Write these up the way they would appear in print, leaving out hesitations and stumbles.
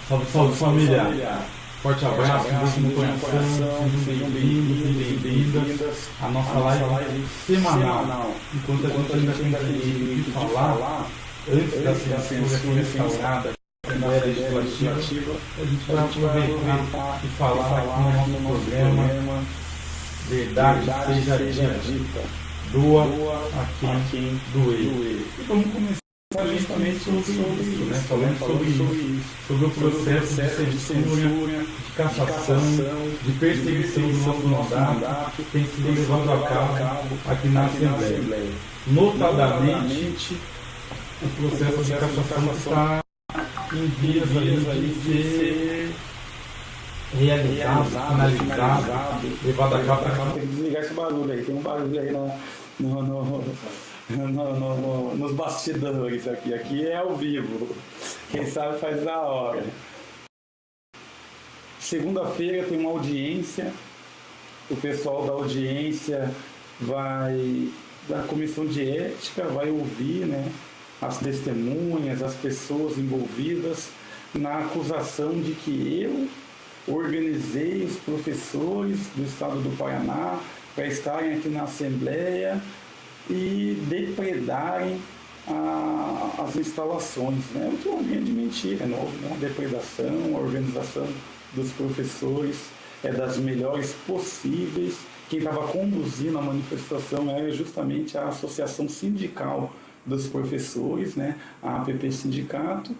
Salve, salve família! Forte abraço, beijo no coração, sejam bem-vindos e bem-vindas à nossa live semanal. Enquanto a gente ainda tem direito de falar, antes da censura ser restaurada, a Assembleia Legislativa, a gente vai aproveitar e falar aqui no nosso programa Verdade Seja Dita, doa a quem doer. E vamos começar justamente sobre isso, né? Falando sobre isso, sobre o processo de censura, de cassação, de perseguição do nosso mandato, que tem sido levado a cabo aqui na Assembleia. Notadamente, o processo de cassação está em vias de ser realizado, finalizado, levado a cabo. Tem que desligar esse barulho aí, tem um barulho aí nos bastidores aqui. Aqui é ao vivo. Quem sabe faz na hora. Segunda-feira tem uma audiência. O pessoal da audiência da comissão de ética vai ouvir, né, as testemunhas, as pessoas envolvidas na acusação de que eu organizei os professores do estado do Paraná para estarem aqui na Assembleia e depredarem as instalações, né? O que é uma grande mentira, né? A depredação, a organização dos professores é das melhores possíveis. Quem estava conduzindo a manifestação era justamente a Associação Sindical dos Professores, né? A APP Sindicato,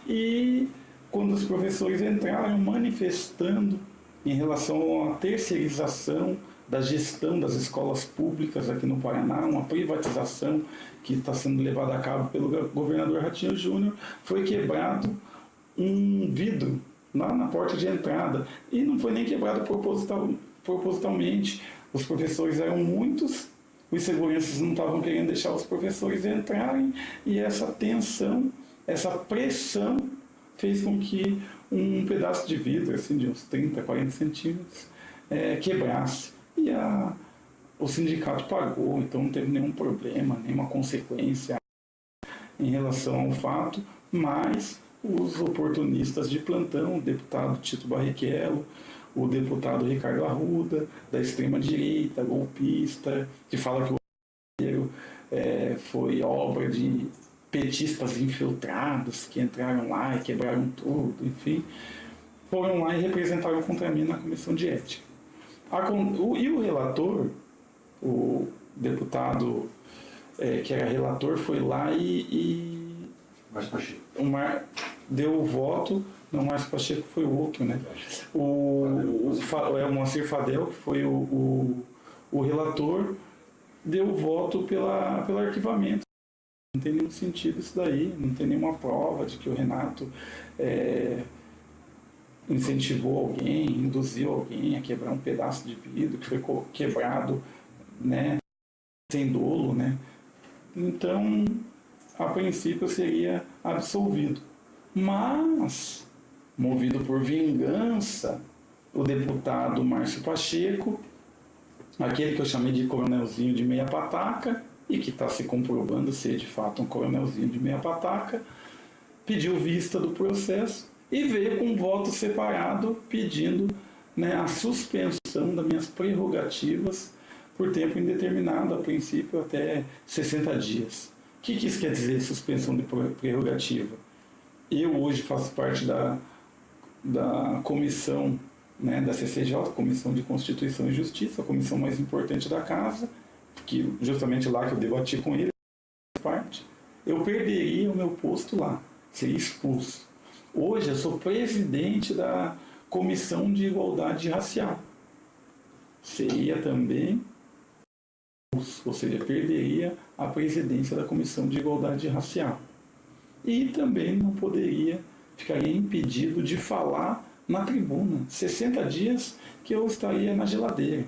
e quando os professores entraram manifestando em relação à terceirização da gestão das escolas públicas aqui no Paraná, uma privatização que está sendo levada a cabo pelo governador Ratinho Júnior, foi quebrado um vidro lá na porta de entrada. E não foi nem quebrado propositalmente. Os professores eram muitos, os seguranças não estavam querendo deixar os professores entrarem, e essa tensão, essa pressão fez com que um pedaço de vidro, assim, de uns 30, 40 centímetros, quebrasse. E o sindicato pagou, então não teve nenhum problema, nenhuma consequência em relação ao fato, mas os oportunistas de plantão, o deputado Tito Barrichello, o deputado Ricardo Arruda, da extrema-direita, golpista, que fala que o roteiro foi obra de petistas infiltrados que entraram lá e quebraram tudo, enfim, foram lá e representaram contra mim na comissão de ética. E o relator, o deputado que era relator, foi lá e deu o voto. Não, Márcio Pacheco foi o outro, né? O Moacir Fadel, que foi o relator, deu o voto pelo arquivamento. Não tem nenhum sentido isso daí, não tem nenhuma prova de que o Renato incentivou alguém, induziu alguém a quebrar um pedaço de vidro que foi quebrado, né, sem dolo, né? Então, a princípio seria absolvido. Mas, movido por vingança, o deputado Márcio Pacheco, aquele que eu chamei de coronelzinho de meia pataca, e que está se comprovando ser de fato um coronelzinho de meia pataca, pediu vista do processo e veio com um voto separado pedindo, né, a suspensão das minhas prerrogativas por tempo indeterminado, a princípio até 60 dias. O que isso quer dizer, suspensão de prerrogativa? Eu hoje faço parte da comissão, né, da CCJ, Comissão de Constituição e Justiça, a comissão mais importante da casa, que justamente lá que eu debati com ele, eu perderia o meu posto lá, seria expulso. Hoje eu sou presidente da Comissão de Igualdade Racial. Seria também, ou seja, perderia a presidência da Comissão de Igualdade Racial. E também não ficaria impedido de falar na tribuna. 60 dias que eu estaria na geladeira.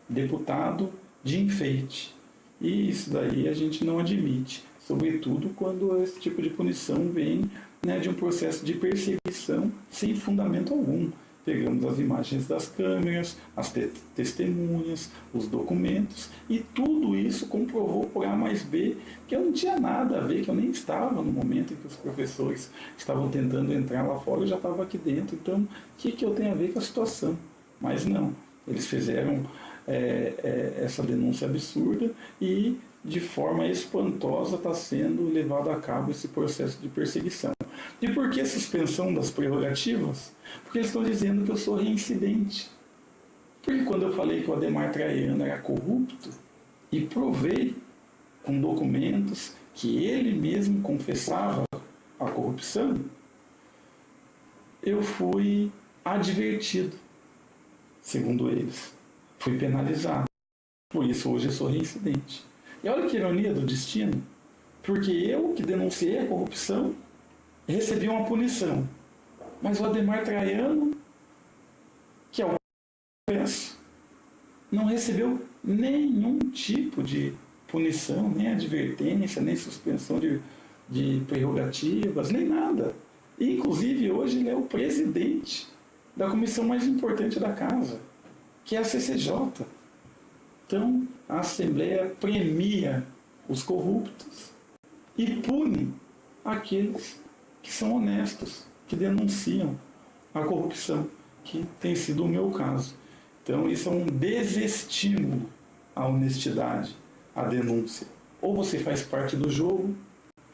Deputado de enfeite. E isso daí a gente não admite, sobretudo quando esse tipo de punição vem, né, de um processo de perseguição sem fundamento algum. pegamos as imagens das câmeras, as testemunhas, os documentos, e tudo isso comprovou por A mais B que eu não tinha nada a ver, que eu nem estava no momento em que os professores estavam tentando entrar lá fora, eu já estava aqui dentro. Então, o que eu tenho a ver com a situação? Mas não, eles fizeram essa denúncia absurda e, de forma espantosa, está sendo levado a cabo esse processo de perseguição. E por que suspensão das prerrogativas? Porque eles estão dizendo que eu sou reincidente. Porque quando eu falei que o Adhemar Traiano era corrupto e provei com documentos que ele mesmo confessava a corrupção, eu fui advertido, segundo eles. Fui penalizado. Por isso hoje eu sou reincidente. E olha que ironia do destino, porque eu que denunciei a corrupção recebi uma punição. Mas o Adhemar Traiano, que é o confesso, não recebeu nenhum tipo de punição, nem advertência, nem suspensão de prerrogativas, nem nada. E, inclusive, hoje ele é o presidente da comissão mais importante da casa, que é a CCJ. Então, a Assembleia premia os corruptos e pune aqueles que são honestos, que denunciam a corrupção, que tem sido o meu caso. Então, isso é um desestímulo à honestidade, à denúncia. Ou você faz parte do jogo,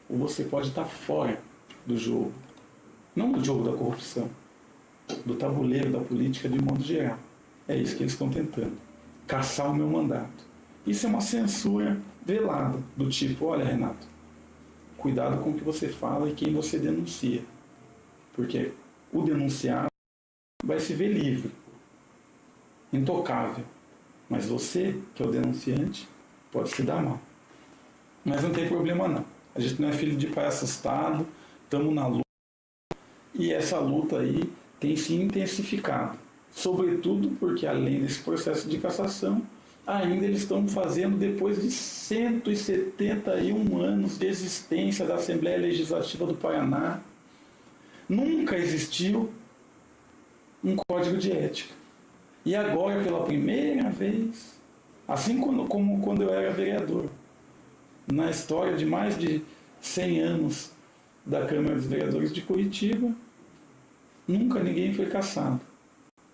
ou você pode estar fora do jogo. Não do jogo da corrupção, do tabuleiro da política de modo geral. É isso que eles estão tentando, caçar o meu mandato. Isso é uma censura velada, do tipo, olha, Renato, cuidado com o que você fala e quem você denuncia. Porque o denunciado vai se ver livre, intocável. Mas você, que é o denunciante, pode se dar mal. Mas não tem problema não. A gente não é filho de pai assustado, estamos na luta. E essa luta aí tem se intensificado. Sobretudo porque, além desse processo de cassação, ainda eles estão fazendo, depois de 171 anos de existência da Assembleia Legislativa do Paraná, nunca existiu um código de ética. E agora, pela primeira vez, assim como quando eu era vereador, na história de mais de 100 anos da Câmara dos Vereadores de Curitiba, nunca ninguém foi cassado.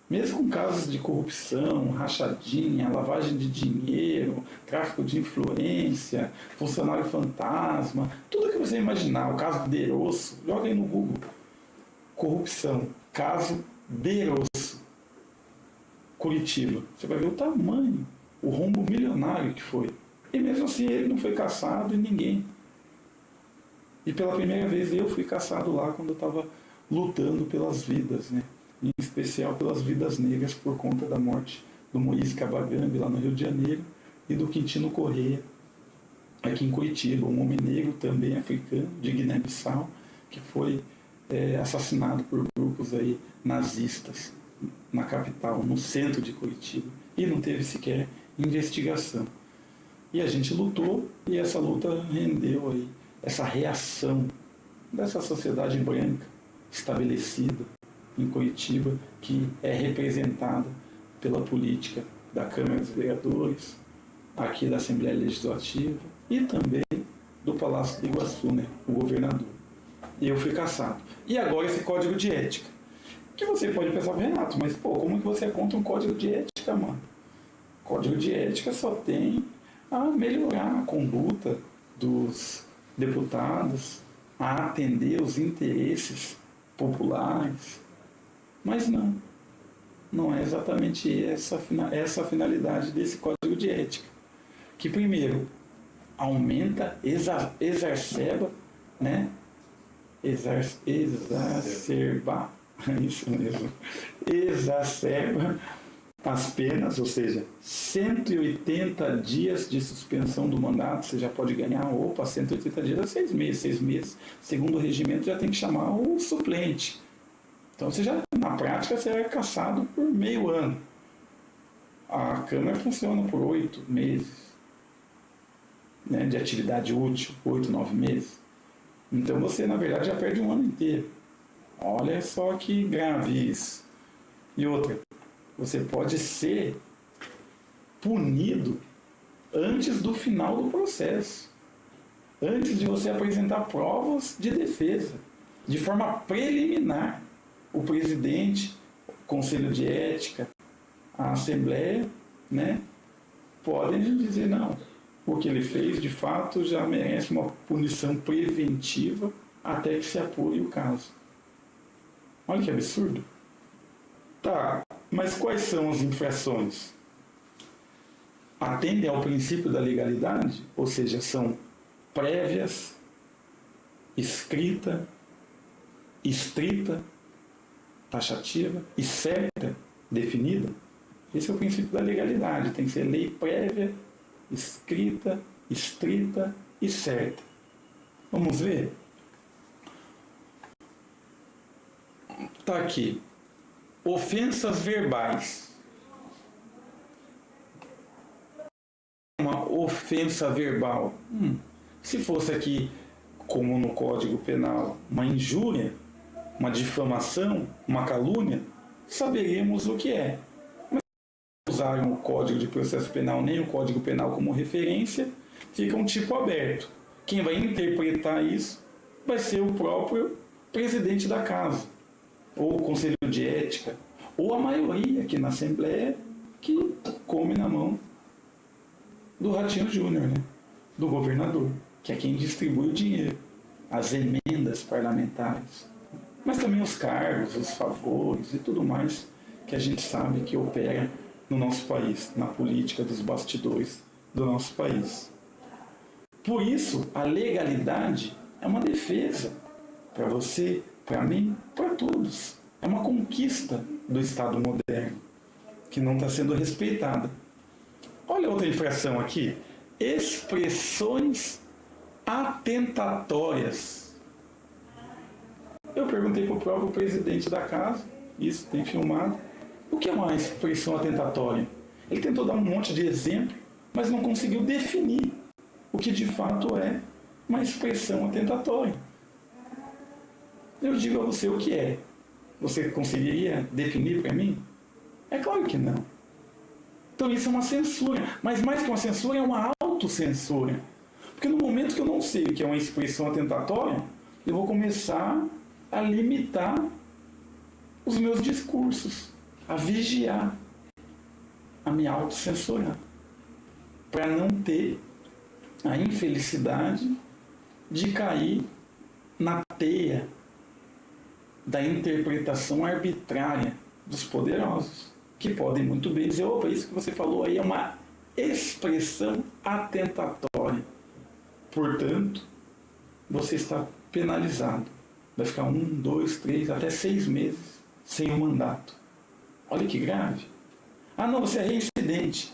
Mesmo com casos de corrupção, rachadinha, lavagem de dinheiro, tráfico de influência, funcionário fantasma, tudo que você imaginar, o caso Derosso, joga aí no Google. Corrupção, caso Derosso, Curitiba. Você vai ver o tamanho, o rombo milionário que foi. E mesmo assim ele não foi cassado e ninguém. E pela primeira vez eu fui cassado lá quando eu estava lutando pelas vidas, né? Em especial pelas vidas negras por conta da morte do Moise Kabagambi lá no Rio de Janeiro e do Quintino Correia aqui em Curitiba, um homem negro também africano, de Guiné-Bissau, que foi assassinado por grupos aí nazistas na capital, no centro de Curitiba, e não teve sequer investigação. E a gente lutou e essa luta rendeu aí essa reação dessa sociedade branca estabelecida em Curitiba, que é representada pela política da Câmara dos Vereadores, aqui da Assembleia Legislativa e também do Palácio do Iguaçu, né, o governador. E eu fui cassado. E agora esse código de ética. Que você pode pensar, Renato, mas pô, como que você é contra um código de ética, mano? Código de ética só tem a melhorar a conduta dos deputados, a atender os interesses populares. Mas não é exatamente essa a finalidade desse código de ética. Que primeiro, aumenta, exacerba, né? Exacerbar, isso mesmo, exacerba as penas, ou seja, 180 dias de suspensão do mandato, você já pode ganhar, 180 dias é 6 meses, 6 meses, segundo o regimento já tem que chamar o suplente. Então você já, na prática, você é cassado por meio ano. A Câmara funciona por 8 meses, né, de atividade útil, 8, 9 meses. Então você, na verdade, já perde um ano inteiro. Olha só que grave isso. E outra, você pode ser punido antes do final do processo, antes de você apresentar provas de defesa, de forma preliminar. O presidente, o Conselho de Ética, a Assembleia, né, podem dizer não, o que ele fez de fato já merece uma punição preventiva até que se apure o caso. Olha que absurdo. Tá, mas quais são as infrações? Atendem ao princípio da legalidade, ou seja, são prévias, escrita, estrita, taxativa e certa, definida. Esse é o princípio da legalidade, tem que ser lei prévia, escrita, estrita e certa. Vamos ver? Está aqui. Ofensas verbais. Uma ofensa verbal. Se fosse aqui, como no Código Penal, uma injúria, uma difamação, uma calúnia, saberíamos o que é. Mas se usarem o Código de Processo Penal nem o Código Penal como referência, fica um tipo aberto. Quem vai interpretar isso vai ser o próprio presidente da casa, ou o Conselho de Ética, ou a maioria aqui na Assembleia que come na mão do Ratinho Júnior, né? Do governador, que é quem distribui o dinheiro, as emendas parlamentares, mas também os cargos, os favores e tudo mais que a gente sabe que opera no nosso país, na política dos bastidores do nosso país. Por isso, a legalidade é uma defesa para você, para mim, para todos. É uma conquista do Estado moderno, que não está sendo respeitada. Olha outra infração aqui. Expressões atentatórias. Eu perguntei para o próprio presidente da casa, isso tem filmado, o que é uma expressão atentatória? Ele tentou dar um monte de exemplo, mas não conseguiu definir o que de fato é uma expressão atentatória. Eu digo a você o que é. Você conseguiria definir para mim? É claro que não. Então isso é uma censura. Mas mais que uma censura, é uma autocensura. Porque no momento que eu não sei o que é uma expressão atentatória, eu vou começar a limitar os meus discursos, a vigiar, a me autocensurar, para não ter a infelicidade de cair na teia da interpretação arbitrária dos poderosos, que podem muito bem dizer, opa, isso que você falou aí é uma expressão atentatória. Portanto, você está penalizado. Vai ficar 1, 2, 3, até 6 meses sem o mandato. Olha que grave. Ah, não, você é reincidente.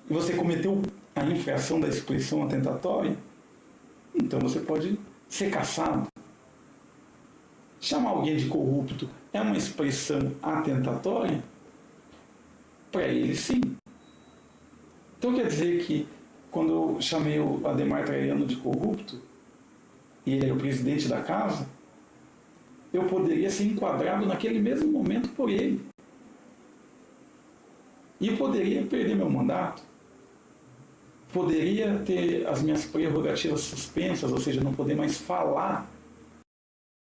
E você cometeu a infração da expressão atentatória? Então você pode ser cassado. Chamar alguém de corrupto é uma expressão atentatória? Para ele, sim. Então quer dizer que quando eu chamei o Adhemar Traiano de corrupto, e ele era o presidente da casa, eu poderia ser enquadrado naquele mesmo momento por ele. E poderia perder meu mandato. Poderia ter as minhas prerrogativas suspensas, ou seja, não poder mais falar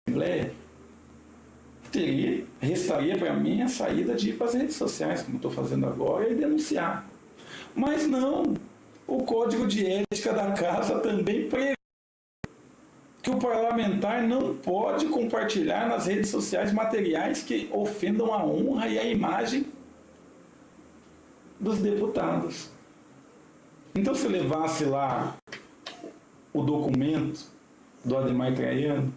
na Assembleia. Restaria para mim a saída de ir para as redes sociais, como estou fazendo agora, e denunciar. Mas não, o Código de Ética da Casa também prevê que o parlamentar não pode compartilhar nas redes sociais materiais que ofendam a honra e a imagem dos deputados. Então, se levasse lá o documento do Adhemar Traiano,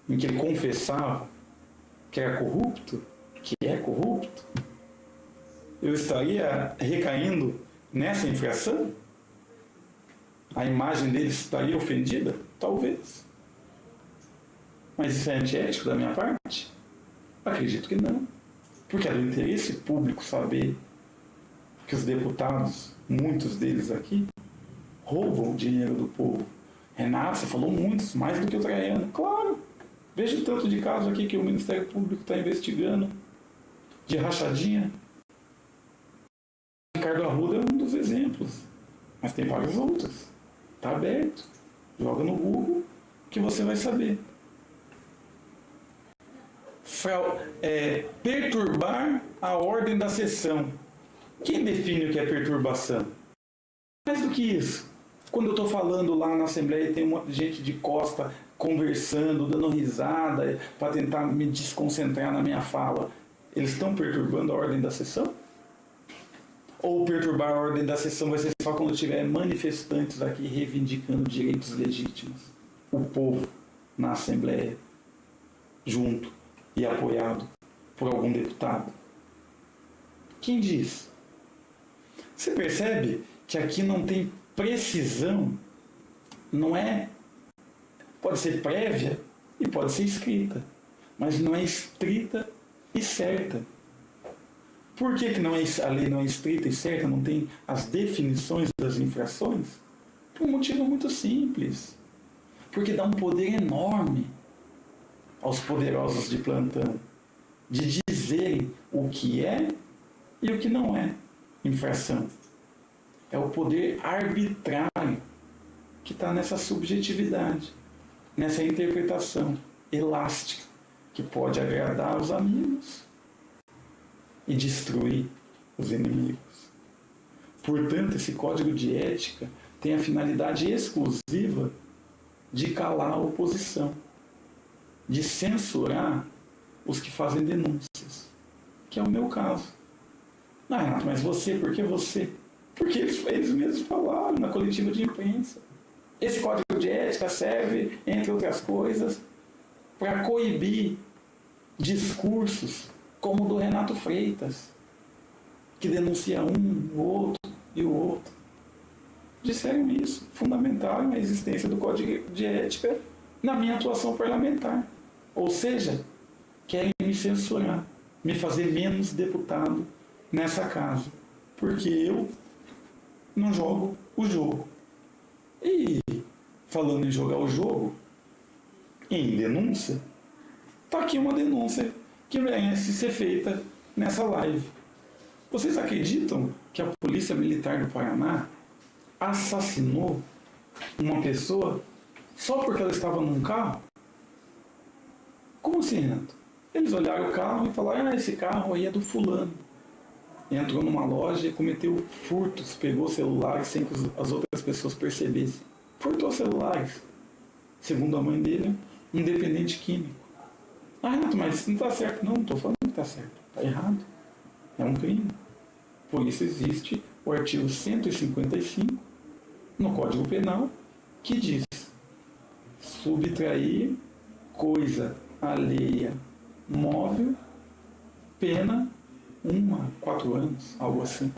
em que ele confessava que era corrupto, que é corrupto, eu estaria recaindo nessa infração? A imagem dele estaria ofendida? Talvez. Mas isso é antiético da minha parte? Acredito que não. Porque é do interesse público saber que os deputados, muitos deles aqui, roubam o dinheiro do povo. Renato, você falou muitos, mais do que o Traiano. Claro! Veja o tanto de casos aqui que o Ministério Público está investigando. de rachadinha? Ricardo Arruda é um dos exemplos, mas tem vários outros. Está aberto. Joga no Google que você vai saber. Perturbar a ordem da sessão. Quem define o que é perturbação? Mais do que isso. Quando eu estou falando lá na Assembleia e tem um monte de gente de costa conversando, dando risada, para tentar me desconcentrar na minha fala, eles estão perturbando a ordem da sessão? Ou perturbar a ordem da sessão vai ser só quando tiver manifestantes aqui reivindicando direitos legítimos? O povo na Assembleia, junto e apoiado por algum deputado. Quem diz? Você percebe que aqui não tem precisão, não é? Pode ser prévia e pode ser escrita, mas não é estrita e certa. Por que a lei não é estrita e certa, não tem as definições das infrações? Por um motivo muito simples. Porque dá um poder enorme aos poderosos de plantão de dizerem o que é e o que não é infração. É o poder arbitrário que está nessa subjetividade, nessa interpretação elástica, que pode agradar os amigos e destruir os inimigos. Portanto, esse código de ética tem a finalidade exclusiva de calar a oposição, de censurar os que fazem denúncias, que é o meu caso. Ah, Renato, mas você, por que você? Porque eles mesmos falaram na coletiva de imprensa. Esse código de ética serve, entre outras coisas, para coibir discursos como o do Renato Freitas, que denuncia o outro e o outro. Disseram isso, fundamentaram a existência do código de ética na minha atuação parlamentar. Ou seja, querem me censurar, me fazer menos deputado nessa casa, porque eu não jogo o jogo. E, falando em jogar o jogo, em denúncia, está aqui uma denúncia que merece ser feita nessa live. Vocês acreditam que a Polícia Militar do Paraná assassinou uma pessoa só porque ela estava num carro? Como assim, Renato? Eles olharam o carro e falaram, esse carro aí é do fulano. Entrou numa loja e cometeu furtos, pegou celulares sem que as outras pessoas percebessem. Furtou celulares. Segundo a mãe dele, um dependente químico. Ah, Renato, mas isso não está certo. Não estou falando que está certo. Está errado. É um crime. Por isso existe o artigo 155 no Código Penal que diz: subtrair coisa alheia móvel, pena 1 a 4 anos, algo assim.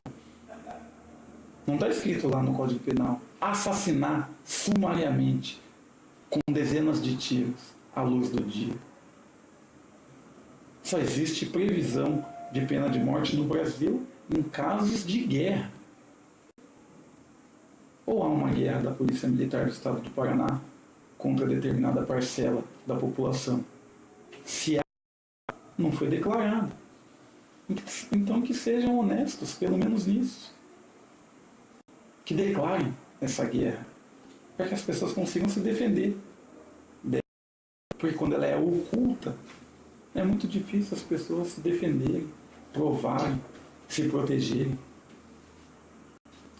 Não está escrito lá no Código Penal assassinar sumariamente com dezenas de tiros à luz do dia. Só existe previsão de pena de morte no Brasil em casos de guerra. Ou há uma guerra da Polícia Militar do Estado do Paraná contra determinada parcela da população. Se há, não foi declarado. Então que sejam honestos, pelo menos nisso. Que declarem essa guerra, para que as pessoas consigam se defender. Porque quando ela é oculta, é muito difícil as pessoas se defenderem, provarem, se protegerem.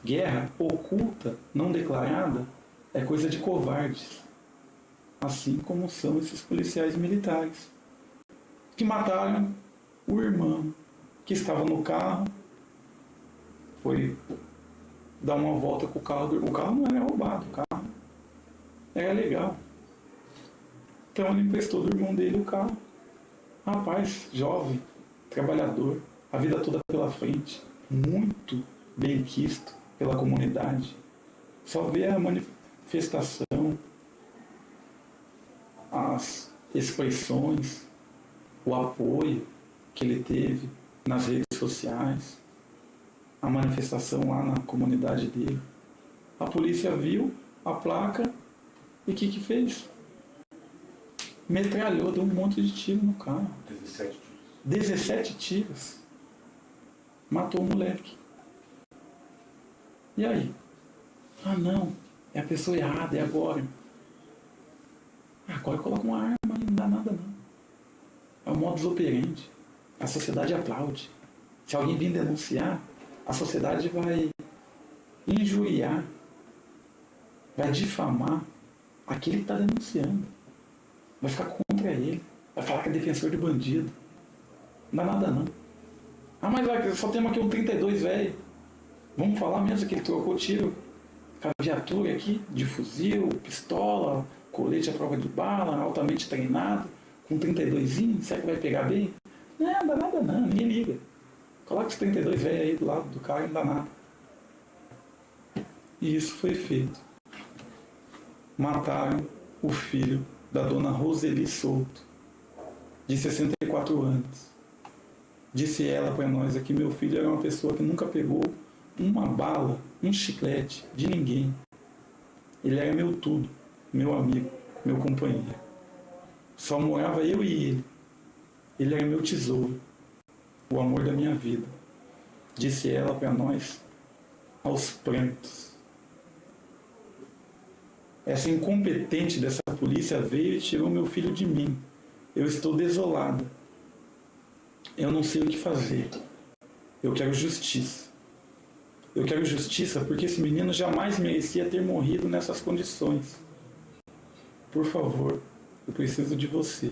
Guerra oculta, não declarada, é coisa de covardes. Assim como são esses policiais militares, que mataram o irmão, que estava no carro, foi dar uma volta com o carro. O carro não era roubado, o carro era legal. Então ele emprestou do irmão dele o carro. Rapaz, jovem, trabalhador, a vida toda pela frente, muito bem quisto pela comunidade. Só vê a manifestação, as expressões, o apoio que ele teve nas redes sociais, a manifestação lá na comunidade dele. A polícia viu a placa e o que fez? Metralhou, deu um monte de tiro no carro. 17 tiros. 17 tiros. matou o moleque. E aí? Ah, não, é a pessoa errada, é agora. Agora coloca uma arma e não dá nada, não. É o modus operandi. A sociedade aplaude. Se alguém vir denunciar, a sociedade vai injuriar, vai difamar aquele que está denunciando. Vai ficar contra ele. Vai falar que é defensor de bandido. Não dá nada, não. Ah, mas só temos aqui um 32, velho. Vamos falar mesmo que ele trocou tiro com a viatura aqui, de fuzil, pistola, colete à prova de bala, altamente treinado, com 32zinho, será que vai pegar bem? Não dá nada não, ninguém liga. Coloca os 32 velhos aí do lado do cara e não dá nada. E isso foi feito. Mataram o filho da dona Roseli Souto, de 64 anos. Disse ela para nós que meu filho era uma pessoa que nunca pegou uma bala, um chiclete de ninguém. Ele era meu tudo, meu amigo, meu companheiro. Só morava eu e ele. Ele era meu tesouro, o amor da minha vida. Disse ela para nós, aos prantos. Essa incompetente dessa polícia veio e tirou meu filho de mim. Eu estou desolada. Eu não sei o que fazer. Eu quero justiça. Eu quero justiça porque esse menino jamais merecia ter morrido nessas condições. Por favor, eu preciso de você.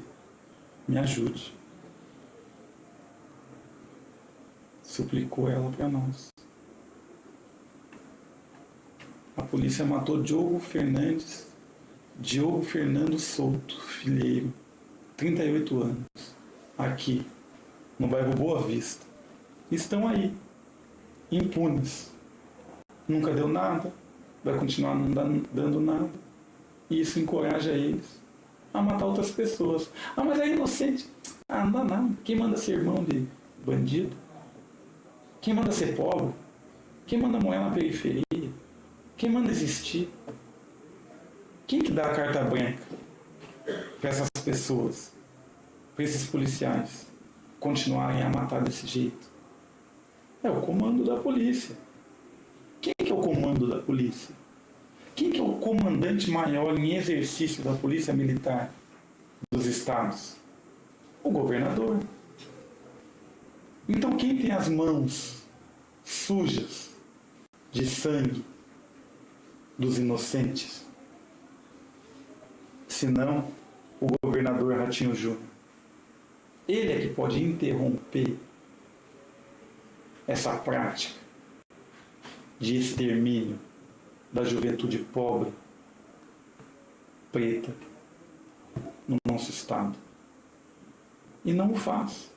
Me ajude. Suplicou ela para nós. A polícia matou Diogo Fernando Souto, Filheiro, 38 anos, aqui, no bairro Boa Vista. Estão aí, impunes. Nunca deu nada, vai continuar não dando nada. E isso encoraja eles a matar outras pessoas. Ah, mas é inocente. Ah, não dá nada. Quem manda ser irmão de bandido? Quem manda ser pobre? Quem manda morar na periferia? Quem manda existir? Quem que dá a carta branca para essas pessoas, para esses policiais continuarem a matar desse jeito? É o comando da polícia. Quem que é o comando da polícia? Quem que é o comandante maior em exercício da polícia militar dos estados? O governador. Então quem tem as mãos sujas de sangue dos inocentes? Senão o governador Ratinho Júnior. Ele é que pode interromper essa prática de extermínio da juventude pobre, preta, no nosso estado. E não o faz.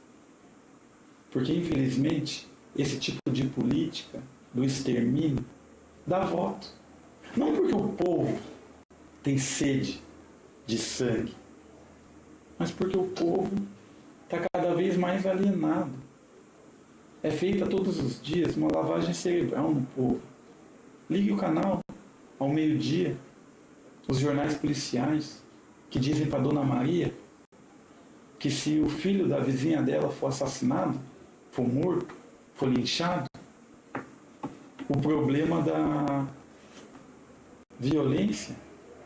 Porque, infelizmente, esse tipo de política do extermínio dá voto. Não porque o povo tem sede de sangue, mas porque o povo está cada vez mais alienado. É feita todos os dias uma lavagem cerebral no povo. Ligue o canal ao meio-dia, os jornais policiais que dizem para Dona Maria que se o filho da vizinha dela for assassinado, for morto, for linchado, o problema da violência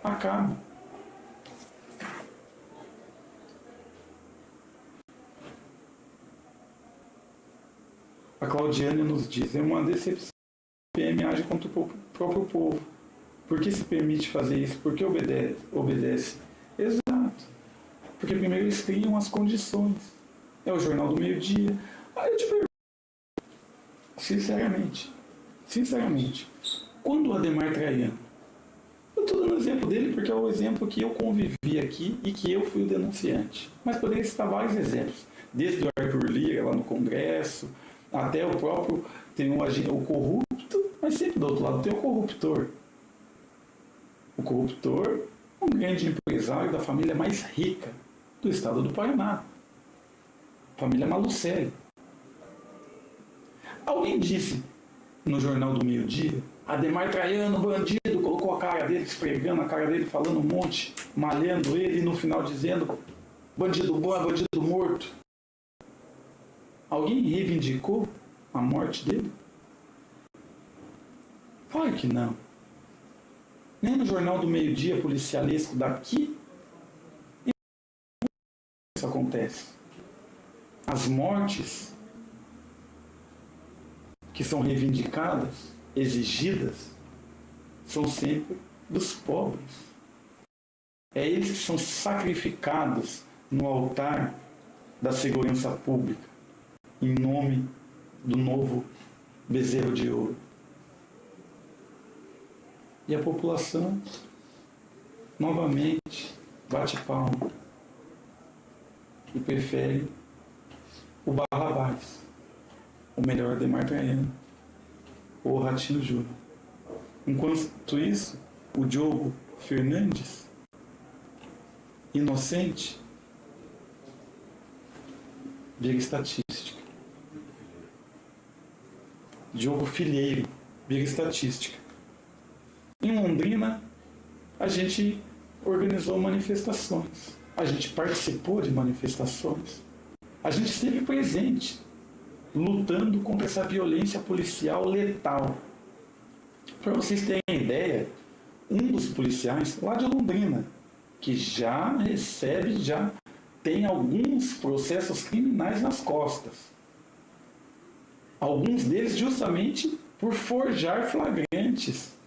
acaba. A Claudiane nos diz, é uma decepção que a PM age contra o próprio povo. Por que se permite fazer isso? Por que obedece? Exato. Porque primeiro eles criam as condições. É o Jornal do Meio-Dia. Aí eu te pergunto, sinceramente, quando o Adhemar Traiano, eu estou dando o exemplo dele porque é o exemplo que eu convivi aqui e que eu fui o denunciante. Mas poderia citar vários exemplos. Desde o Arthur Lira, lá no Congresso, até o próprio, tem o corrupto, mas sempre do outro lado tem o corruptor. O corruptor é um grande empresário da família mais rica do estado do Paraná. Família Malucelli. Alguém disse no Jornal do Meio-Dia, Adhemar Traiano, bandido, colocou a cara dele, esfregando a cara dele, falando um monte, malhando ele e no final dizendo bandido bom é bandido morto. Alguém reivindicou a morte dele? Claro que não. Nem no Jornal do Meio-Dia policialesco daqui isso acontece. As mortes que são reivindicadas, exigidas, são sempre dos pobres. É eles que são sacrificados no altar da segurança pública, em nome do novo bezerro de ouro. E a população, novamente, bate palma e prefere o Barrabás, o melhor Adhemar Traiano, ou o Ratinho Júnior. Enquanto isso, o Diogo Fernandes, inocente, vira estatística. Diogo Filheiro vira estatística. Em Londrina, a gente organizou manifestações, a gente participou de manifestações, a gente esteve presente, lutando contra essa violência policial letal. Para vocês terem ideia, um dos policiais lá de Londrina, que já tem alguns processos criminais nas costas. Alguns deles justamente por forjar flagrantes,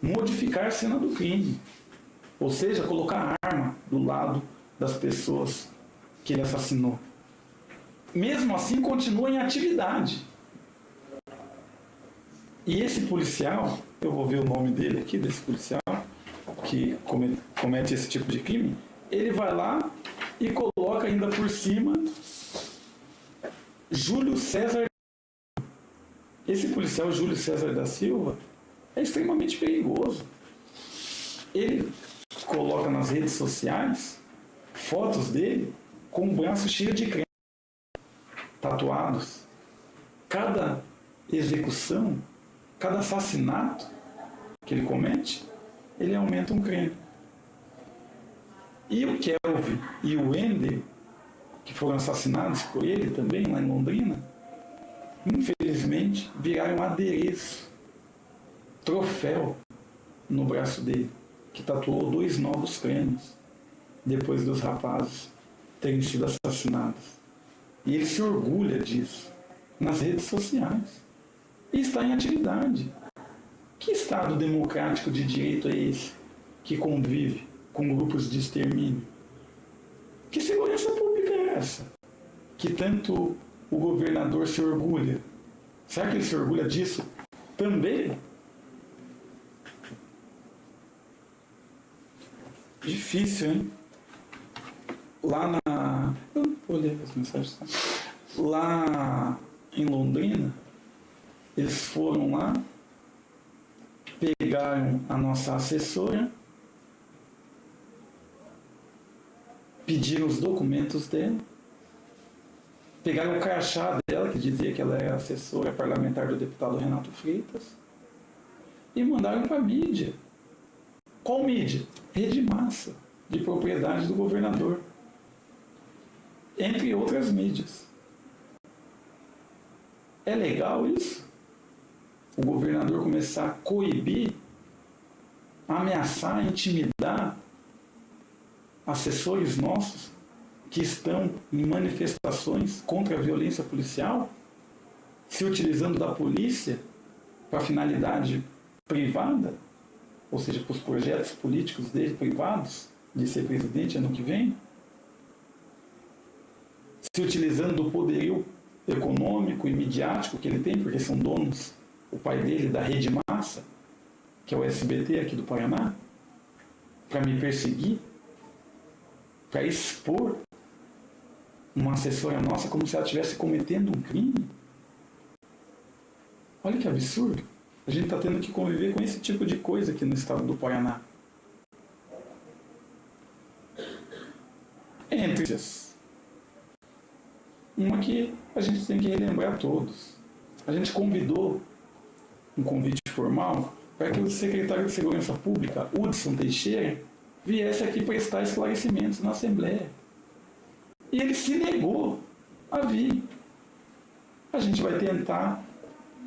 modificar a cena do crime. Ou seja, colocar a arma do lado das pessoas que ele assassinou. Mesmo assim, continua em atividade. E esse policial, eu vou ver o nome dele aqui, desse policial, que comete esse tipo de crime, ele vai lá e coloca ainda por cima Júlio César. Esse policial Júlio César da Silva é extremamente perigoso. Ele coloca nas redes sociais fotos dele com o braço cheio de creme, tatuados. Cada execução, cada assassinato que ele comete, ele aumenta um creme. E o Kelvin e o Wender, que foram assassinados por ele também, lá em Londrina, infelizmente viraram adereço, troféu no braço dele, que tatuou 2 novos cremes, depois dos rapazes terem sido assassinados. E ele se orgulha disso, nas redes sociais. E está em atividade. Que Estado democrático de direito é esse que convive com grupos de extermínio? Que segurança pública é essa? Que tanto o governador se orgulha? Será que ele se orgulha disso também? Difícil, hein? Lá na... Eu não vou ler as mensagens. Lá em Londrina, eles foram lá, pegaram a nossa assessora, pediram os documentos dela, pegaram o crachá dela, que dizia que ela era assessora parlamentar do deputado Renato Freitas, e mandaram para a mídia. Qual mídia? Rede Massa, de propriedade do governador. Entre outras mídias. É legal isso? O governador começar a coibir, ameaçar, intimidar assessores nossos que estão em manifestações contra a violência policial, se utilizando da polícia para finalidade privada, ou seja, para os projetos políticos dele privados, de ser presidente ano que vem, se utilizando do poderio econômico e midiático que ele tem, porque são donos, o pai dele, da Rede Massa, que é o SBT aqui do Paraná, para me perseguir, para expor uma assessora nossa como se ela estivesse cometendo um crime. Olha que absurdo. A gente está tendo que conviver com esse tipo de coisa aqui no estado do Paraná. Entre essas, uma que a gente tem que relembrar a todos. A gente convidou um convite formal para que o secretário de Segurança Pública, Hudson Teixeira, viesse aqui prestar esclarecimentos na Assembleia. E ele se negou a vir. A gente vai tentar,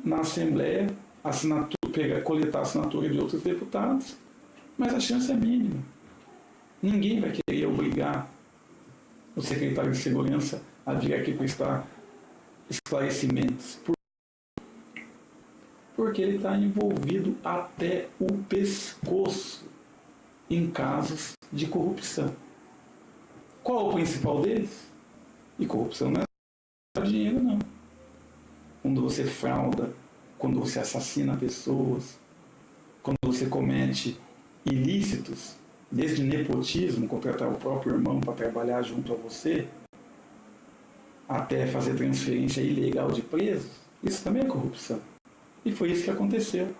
na Assembleia, coletar a assinatura de outros deputados, mas a chance é mínima. Ninguém vai querer obrigar o secretário de Segurança a vir aqui prestar esclarecimentos. Porque ele está envolvido até o pescoço em casos de corrupção. Qual o principal deles? E corrupção não é dinheiro, não. Quando você frauda, quando você assassina pessoas, quando você comete ilícitos, desde nepotismo, contratar o próprio irmão para trabalhar junto a você, até fazer transferência ilegal de presos, isso também é corrupção. E foi isso que aconteceu.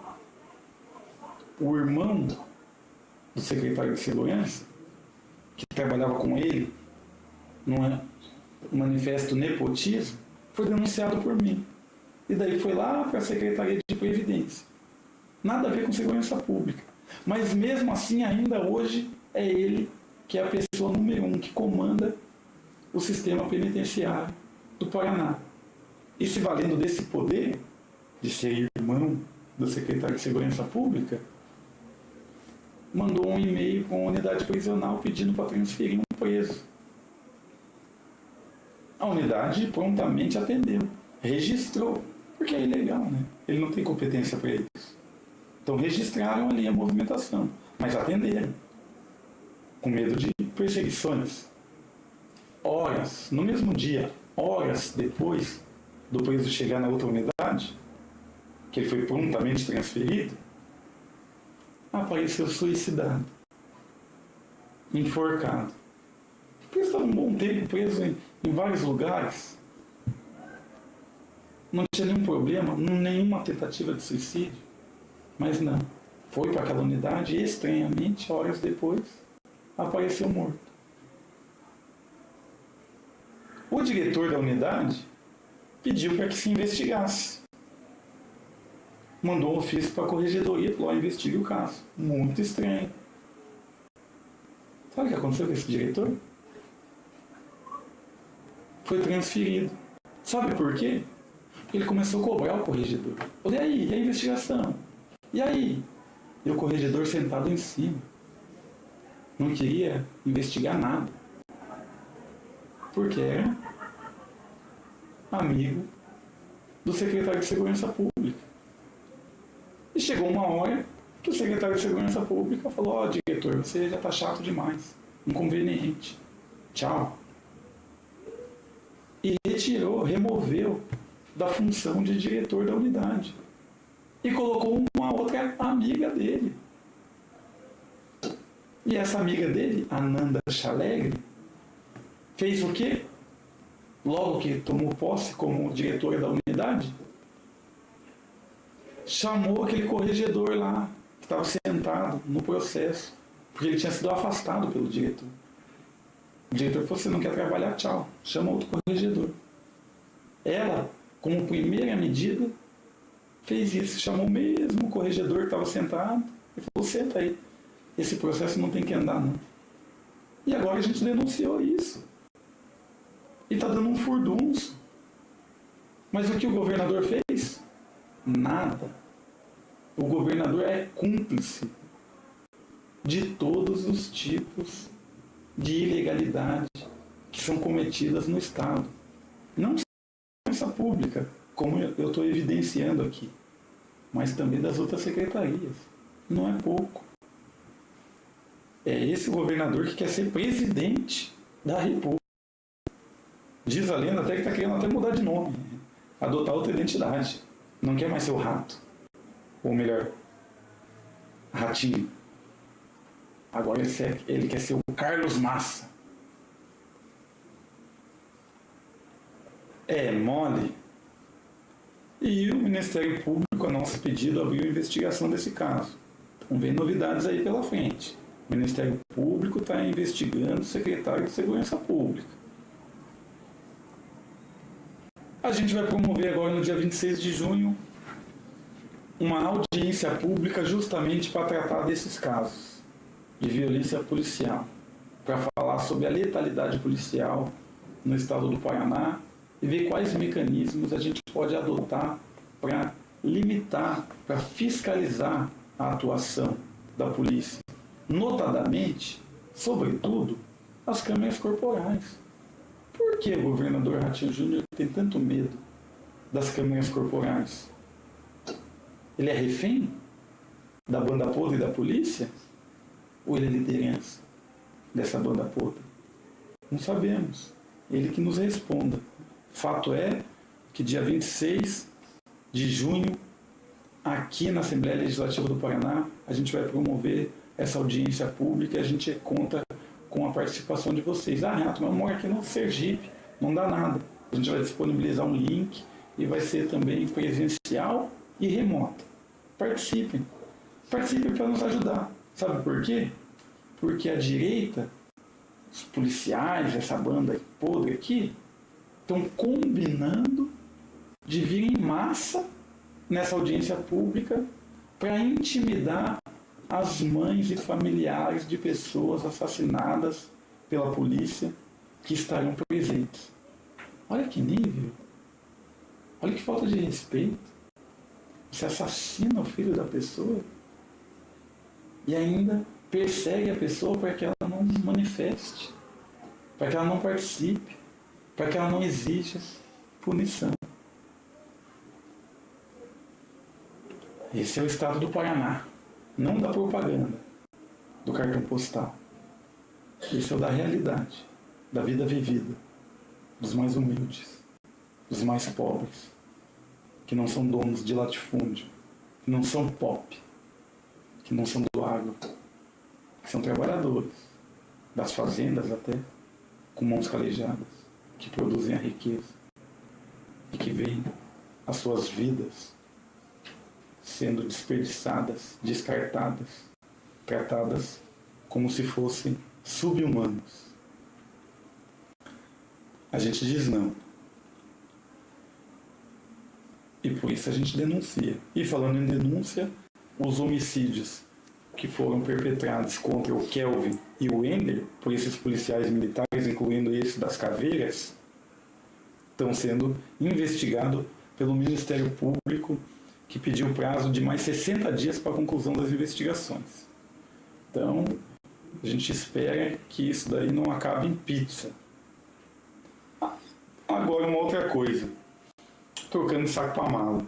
O irmão do secretário de Segurança, que trabalhava com ele num manifesto nepotismo, foi denunciado por mim. E daí foi lá para a Secretaria de Previdência. Nada a ver com segurança pública. Mas mesmo assim, ainda hoje, é ele que é a pessoa número 1 que comanda o sistema penitenciário do Paraná. E se valendo desse poder, de ser irmão do secretário de Segurança Pública, mandou um e-mail com a unidade prisional pedindo para transferir um preso. A unidade prontamente atendeu, registrou, porque é ilegal, né? Ele não tem competência para isso. Então registraram ali a movimentação, mas atenderam, com medo de perseguições. Horas, no mesmo dia, horas depois do preso chegar na outra unidade, que ele foi prontamente transferido, apareceu suicidado, enforcado. Porque estava um bom tempo preso em vários lugares. Não tinha nenhum problema, nenhuma tentativa de suicídio. Mas não. Foi para aquela unidade e, estranhamente, horas depois, apareceu morto. O diretor da unidade pediu para que se investigasse. Mandou um ofício para a corregedoria e falou: investigue o caso. Muito estranho. Sabe o que aconteceu com esse diretor? Foi transferido. Sabe por quê? Porque ele começou a cobrar o corregedor. Falei: e a investigação? E aí? E o corregedor sentado em cima. Não queria investigar nada. Porque era amigo do secretário de Segurança Pública. E chegou uma hora que o secretário de Segurança Pública falou: diretor, você já está chato demais, inconveniente, tchau. E removeu da função de diretor da unidade. E colocou uma outra amiga dele. E essa amiga dele, Ananda Chalegre, fez o quê? Logo que tomou posse como diretora da unidade, chamou aquele corregedor lá, que estava sentado no processo, porque ele tinha sido afastado pelo diretor. O diretor falou: você não quer trabalhar, tchau. Chama outro corregedor. Ela, como primeira medida, fez isso. Chamou o mesmo corregedor que estava sentado e falou: senta aí. Esse processo não tem que andar, não. E agora a gente denunciou isso. E está dando um furdunço. Mas o que o governador fez? Nada. O governador é cúmplice de todos os tipos de ilegalidade que são cometidas no Estado. Não só da segurança pública, como eu estou evidenciando aqui, mas também das outras secretarias. Não é pouco. É esse governador que quer ser presidente da República. Diz a lenda até que está querendo até mudar de nome, adotar outra identidade. Não quer mais ser o rato. Ou melhor, ratinho. Agora ele quer ser o Carlos Massa. É mole. E o Ministério Público, a nosso pedido, abriu a investigação desse caso. Então vem novidades aí pela frente. O Ministério Público está investigando o secretário de Segurança Pública. A gente vai promover agora, no dia 26 de junho, uma audiência pública justamente para tratar desses casos de violência policial, para falar sobre a letalidade policial no estado do Paraná e ver quais mecanismos a gente pode adotar para limitar, para fiscalizar a atuação da polícia. Notadamente, sobretudo, as câmeras corporais. Por que o governador Ratinho Júnior tem tanto medo das câmeras corporais? Ele é refém da banda podre da polícia? Ou ele é liderança dessa banda podre? Não sabemos. Ele que nos responda. Fato é que dia 26 de junho, aqui na Assembleia Legislativa do Paraná, a gente vai promover essa audiência pública e a gente conta com a participação de vocês. Ah, Renato, mas eu moro aqui no Sergipe, não dá nada. A gente vai disponibilizar um link e vai ser também presencial e remoto. Participem. Participem para nos ajudar. Sabe por quê? Porque a direita, os policiais, essa banda podre aqui, estão combinando de vir em massa nessa audiência pública para intimidar as mães e familiares de pessoas assassinadas pela polícia que estarão presentes. Olha que nível. Olha que falta de respeito. Você assassina o filho da pessoa e ainda persegue a pessoa para que ela não manifeste, para que ela não participe, para que ela não exija punição. Esse é o estado do Paraná. Não da propaganda, do cartão postal. Esse é o da realidade, da vida vivida, dos mais humildes, dos mais pobres, que não são donos de latifúndio, que não são pop, que não são do agro, que são trabalhadores, das fazendas até, com mãos calejadas, que produzem a riqueza e que veem as suas vidas sendo desperdiçadas, descartadas, tratadas como se fossem sub-humanos. A gente diz não. E por isso a gente denuncia. E falando em denúncia, os homicídios que foram perpetrados contra o Kelvin e o Ender, por esses policiais militares, incluindo esse das Caveiras, estão sendo investigados pelo Ministério Público, que pediu prazo de mais 60 dias para a conclusão das investigações. Então, a gente espera que isso daí não acabe em pizza. Agora, uma outra coisa. Trocando de saco para mala.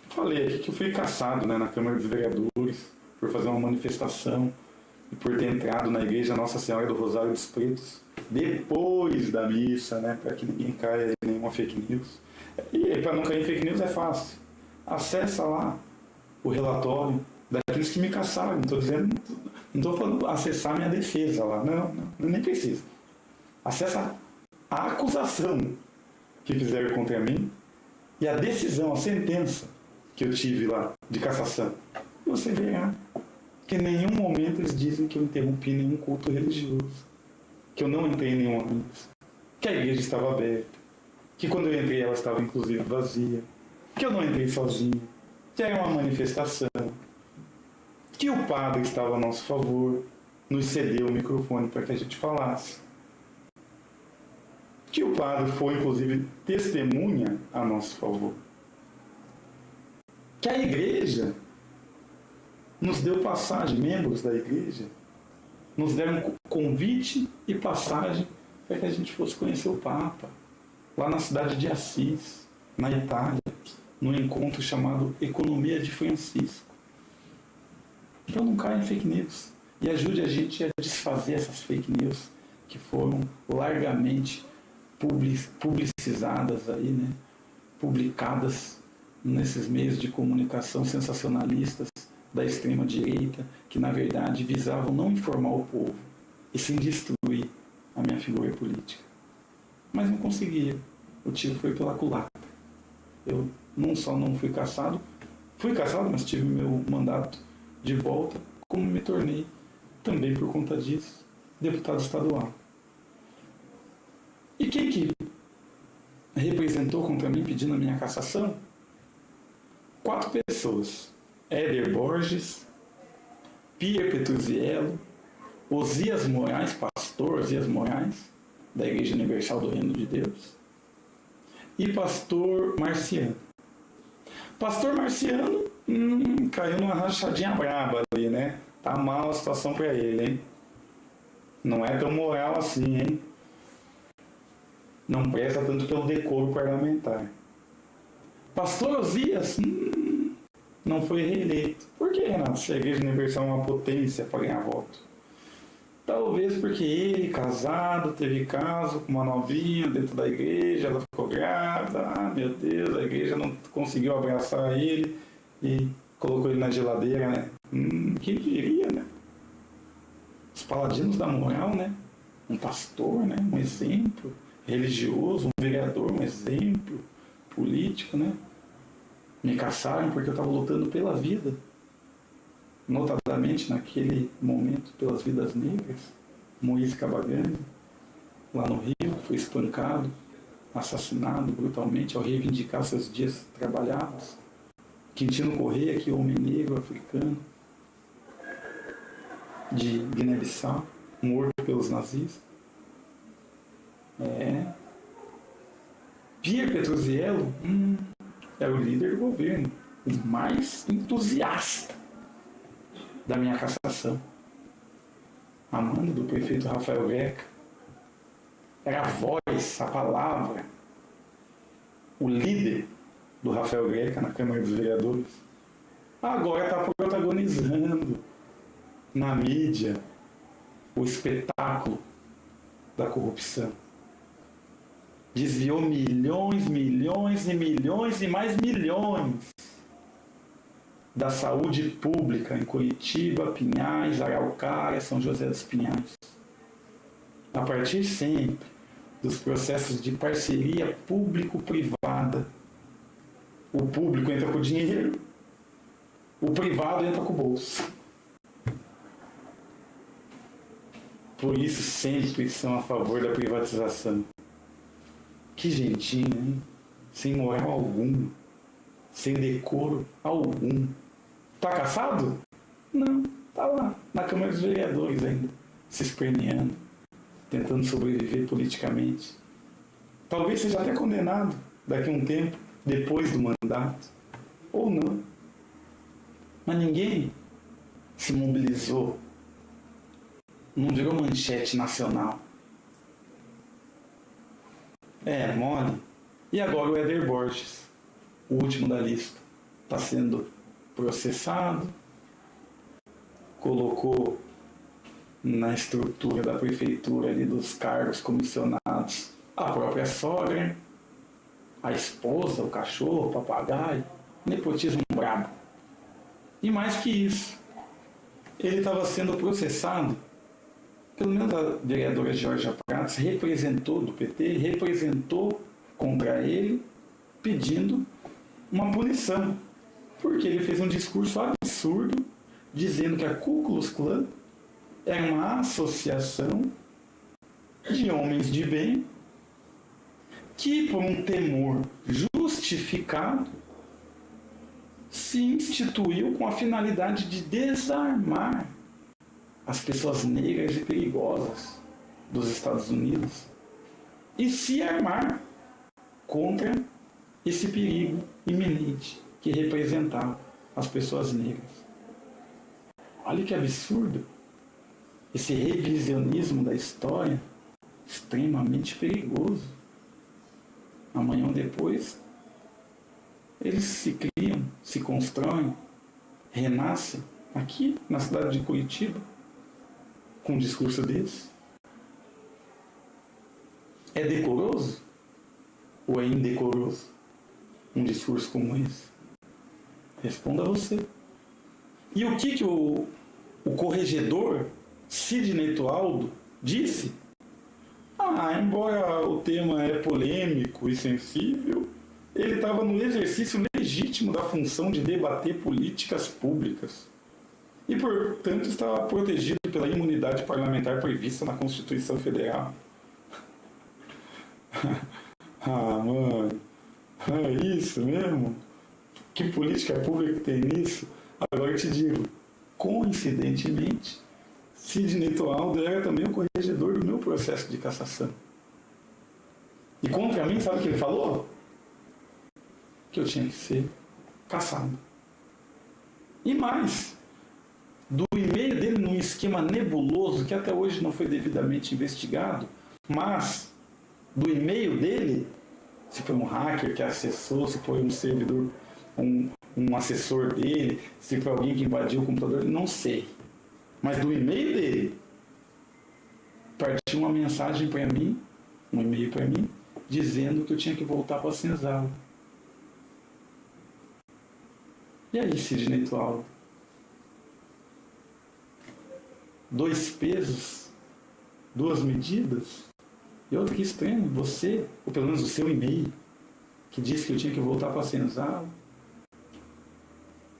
Falei aqui que eu fui caçado, né, na Câmara dos Vereadores por fazer uma manifestação e por ter entrado na igreja Nossa Senhora do Rosário dos Pretos depois da missa, né, para que ninguém caia em nenhuma fake news. E para não cair em fake news é fácil. Acessa lá o relatório daqueles que me caçaram. Não estou dizendo, não estou falando acessar minha defesa lá. Não, nem precisa. Acessa a acusação que fizeram contra mim e a decisão, a sentença que eu tive lá de cassação. E você verá que em nenhum momento eles dizem que eu interrompi nenhum culto religioso, que eu não entrei em nenhuma missa, que a igreja estava aberta, que quando eu entrei ela estava inclusive vazia, que eu não entrei sozinho, que era uma manifestação, que o padre estava a nosso favor, nos cedeu o microfone para que a gente falasse, que o padre foi inclusive testemunha a nosso favor, que a igreja nos deu passagem, membros da igreja nos deram convite e passagem para que a gente fosse conhecer o Papa, lá na cidade de Assis, na Itália, num encontro chamado Economia de Francisco. Então não caia em fake news e ajude a gente a desfazer essas fake news que foram largamente publicizadas aí, né? Publicadas nesses meios de comunicação sensacionalistas da extrema-direita, que na verdade visavam não informar o povo, e sim destruir a minha figura política. Mas não conseguia. O tiro foi pela culatra. Eu não só não fui cassado, mas tive meu mandato de volta, como me tornei, também por conta disso, deputado estadual. E quem que representou contra mim pedindo a minha cassação? 4 pessoas. Éder Borges, Pia Petruzziello, Osias Moraes, pastor Osias Moraes, da Igreja Universal do Reino de Deus, e pastor Marciano. Pastor Marciano caiu numa rachadinha braba ali, né? Tá mal a situação para ele, hein? Não é tão moral assim, hein? Não presta tanto pelo decoro parlamentar. Pastor Osias não foi reeleito. Por que, Renato? Se a Igreja Universal é uma potência para ganhar voto. Talvez porque ele, casado, teve caso com uma novinha dentro da igreja, ela ficou grávida, meu Deus, a igreja não conseguiu abraçar ele e colocou ele na geladeira, né? Quem diria, né? Os paladinos da moral, né? Um pastor, né? Um exemplo religioso, um vereador, um exemplo político, né? Me caçaram porque eu estava lutando pela vida. Notadamente naquele momento pelas vidas negras. Moisés Cavalcante, lá no Rio, foi espancado, assassinado brutalmente ao reivindicar seus dias trabalhados. Quintino Correia, que é homem negro africano de Guiné-Bissau, morto pelos nazistas. Pierre Petruzziello é o líder do governo, o mais entusiasta da minha cassação. A mãe do prefeito Rafael Greca era a voz, a palavra, o líder do Rafael Greca na Câmara dos Vereadores. Agora está protagonizando na mídia o espetáculo da corrupção. Desviou milhões, milhões e milhões e mais milhões da saúde pública em Curitiba, Pinhais, Araucária, São José dos Pinhais. A partir sempre dos processos de parceria público-privada. O público entra com o dinheiro, o privado entra com o bolso. Por isso sempre são a favor da privatização. Que gentinho, hein? Sem moral algum, sem decoro algum. Tá caçado? Não, tá lá, na Câmara dos Vereadores ainda, se esperneando, tentando sobreviver politicamente. Talvez seja até condenado daqui a um tempo, depois do mandato, ou não. Mas ninguém se mobilizou, não virou manchete nacional. Mole. E agora o Éder Borges, o último da lista, está sendo processado, colocou na estrutura da prefeitura ali dos cargos comissionados a própria sogra, a esposa, o cachorro, o papagaio, nepotismo brabo. E mais que isso, ele estava sendo processado, pelo menos a vereadora Georgia Prats representou do PT, representou contra ele, pedindo uma punição, porque ele fez um discurso absurdo, dizendo que a Ku Klux Klan era uma associação de homens de bem que, por um temor justificado, se instituiu com a finalidade de desarmar as pessoas negras e perigosas dos Estados Unidos e se armar contra esse perigo iminente que representava as pessoas negras. Olha que absurdo! Esse revisionismo da história, extremamente perigoso. Amanhã ou depois, eles se criam, se constroem, renascem aqui na cidade de Curitiba, com um discurso desse. É decoroso ou é indecoroso um discurso como esse? Responda você. E o que o corregedor Sidney Tualdo disse? Embora o tema é polêmico e sensível, ele estava no exercício legítimo da função de debater políticas públicas e, portanto, estava protegido pela imunidade parlamentar prevista na Constituição Federal. Mano, é isso mesmo? Que política pública tem nisso? Agora eu te digo, coincidentemente, Sidney Tualdo era também o corregedor do meu processo de cassação. E contra mim, sabe o que ele falou? que eu tinha que ser caçado. E mais, do e-mail dele num esquema nebuloso que até hoje não foi devidamente investigado, mas do e-mail dele, se foi um hacker que acessou, se foi um servidor, um assessor dele, se foi alguém que invadiu o computador, não sei. Mas do e-mail dele, partiu uma mensagem para mim, um e-mail para mim, dizendo que eu tinha que voltar para a senzala. E aí, Sidney Tualdo? 2 pesos, 2 medidas? E outra que estranho, você, ou pelo menos o seu e-mail, que disse que eu tinha que voltar para a senzala.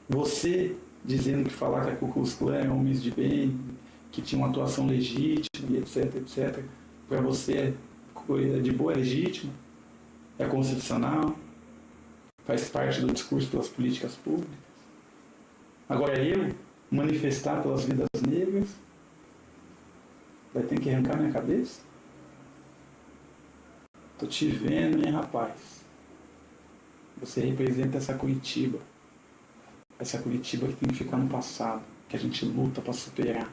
Você dizendo que falar que a Ku Klux Klan é homens de bem, que tinha uma atuação legítima, e etc, etc. Para você é coisa de boa, é legítima, é constitucional, faz parte do discurso pelas políticas públicas. Agora eu, manifestar pelas vidas negras, vai ter que arrancar minha cabeça? Tô te vendo, hein, rapaz? Você representa essa Curitiba. Essa Curitiba que tem que ficar no passado, que a gente luta para superar.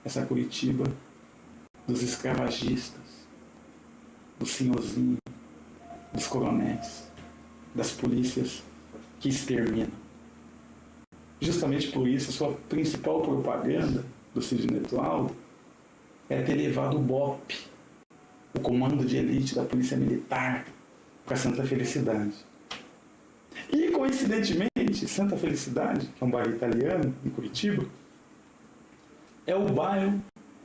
Essa Curitiba dos escravagistas, do senhorzinho, dos coronéis, das polícias que exterminam. Justamente por isso, a sua principal propaganda do Sidney Tualdo é ter levado o BOP, o comando de elite da Polícia Militar, para Santa Felicidade. E, coincidentemente, Santa Felicidade, que é um bairro italiano, em Curitiba, é o bairro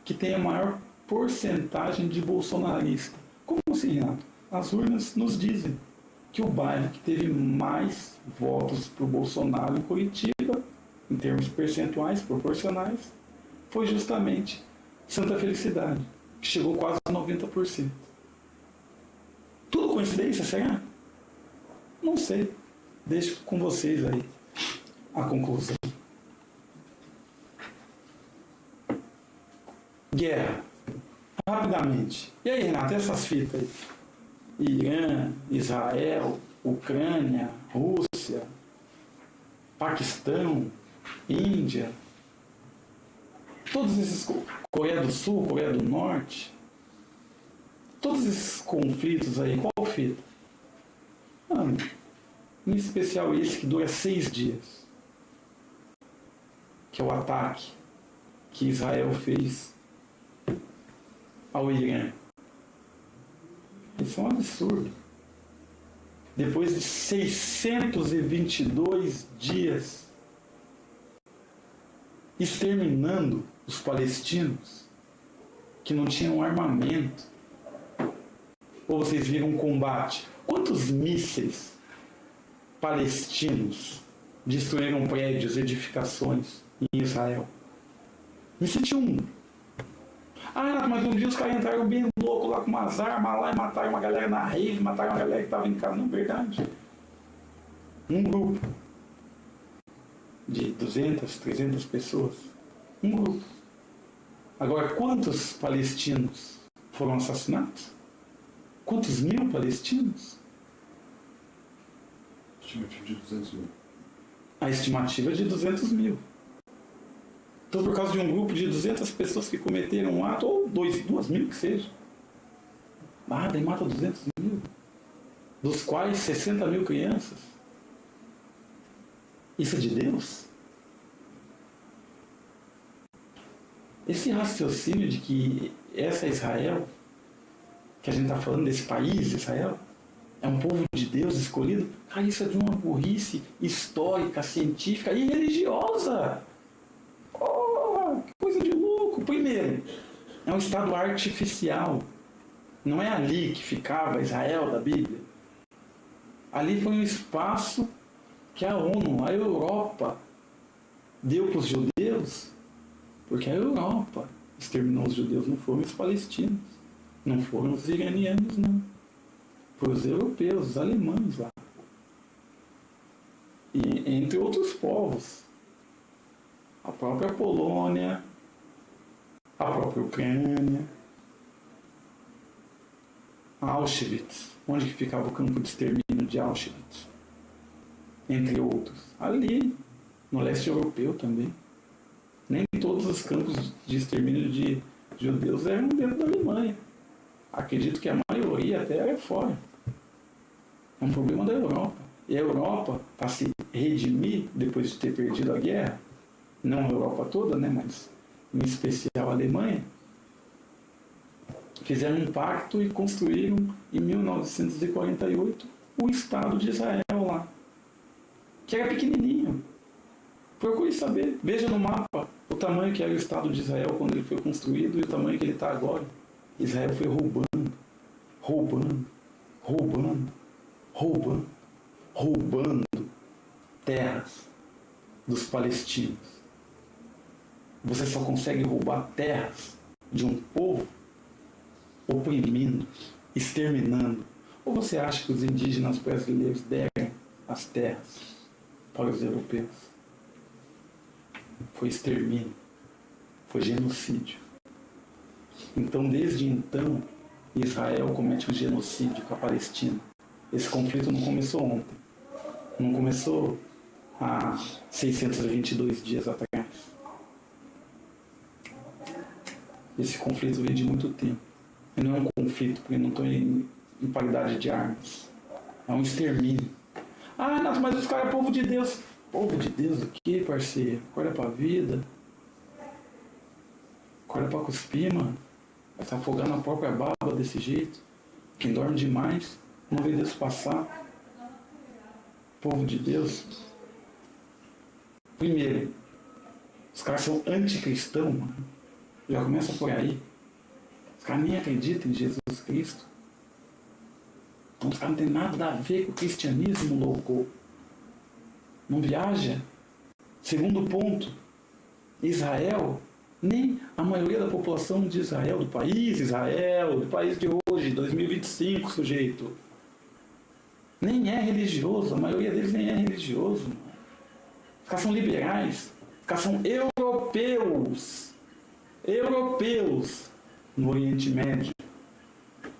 que tem a maior porcentagem de bolsonaristas. Como assim, Renato? As urnas nos dizem que o bairro que teve mais votos para o Bolsonaro em Curitiba, em termos percentuais, proporcionais, foi justamente Santa Felicidade, que chegou quase a 90%. Tudo coincidência, será? Não sei. Deixo com vocês aí a conclusão. Guerra. Rapidamente. E aí, Renato, essas fitas aí? Irã, Israel, Ucrânia, Rússia, Paquistão, Índia, todos esses, Coreia do Sul, Coreia do Norte, todos esses conflitos aí, qual fita? Em especial esse que dura 6 dias, que é o ataque que Israel fez ao Irã. Isso é um absurdo. Depois de 622 dias exterminando os palestinos que não tinham armamento. Ou vocês viram um combate? Quantos mísseis palestinos destruíram prédios, edificações em Israel? Me senti um. Mas um dia os caras entraram bem louco lá com umas armas lá e mataram uma galera na rave, mataram uma galera que estava em casa. Não, verdade. Um grupo de 200, 300 pessoas. Um grupo. Agora, quantos palestinos foram assassinados? Quantos mil palestinos? Estimativa de 200 mil. A estimativa é de 200 mil. Tudo por causa de um grupo de 200 pessoas que cometeram um ato, ou 2 mil que seja. Daí mata 200 mil. Dos quais 60 mil crianças. Isso é de Deus? Esse raciocínio de que essa é Israel, que a gente está falando desse país, Israel, é um povo de Deus escolhido, cara, isso é de uma burrice histórica, científica e religiosa. Que coisa de louco. Primeiro, é um estado artificial. Não é ali que ficava Israel da Bíblia. Ali foi um espaço que a ONU, a Europa, deu para os judeus, porque a Europa exterminou os judeus, não foram os palestinos, não foram os iranianos, não. Foram os europeus, os alemães lá. E entre outros povos. A própria Polônia, a própria Ucrânia, Auschwitz. Onde que ficava o campo de extermínio de Auschwitz? entre outros. Ali, no leste europeu também. Nem todos os campos de extermínio de judeus eram dentro da Alemanha. Acredito que a maioria até era fora. É um problema da Europa. E a Europa, para se redimir depois de ter perdido a guerra, não a Europa toda, né, mas em especial a Alemanha, fizeram um pacto e construíram em 1948 o Estado de Israel lá, que era pequenininho. Procure saber, veja no mapa o tamanho que era o Estado de Israel quando ele foi construído e o tamanho que ele está agora. Israel foi roubando terras dos palestinos. Você só consegue roubar terras de um povo oprimindo, exterminando. Ou você acha que os indígenas brasileiros deram as terras para os europeus? Foi extermínio, foi genocídio. Então, desde então, Israel comete um genocídio com a Palestina. Esse conflito não começou ontem, não começou há 622 dias atrás. Esse conflito vem de muito tempo. E não é um conflito porque não estou em paridade de armas. É um extermínio. Ah, Nato, mas os caras é povo de Deus. Povo de Deus o quê, parceiro? Acorda pra vida. Acorda pra cuspir, mano. Vai se afogar na própria baba desse jeito. Quem dorme demais não vê Deus passar. Povo de Deus. Primeiro, os caras são anticristãos, mano. Já começa por aí. Os caras nem acreditam em Jesus Cristo. Então os caras não tem nada a ver com o cristianismo, louco. Não viaja. Segundo ponto, Israel, nem a maioria da população de Israel, do país de hoje, 2025, sujeito, nem é religioso, a maioria deles nem é religioso. Os caras são liberais, os caras são europeus no Oriente Médio,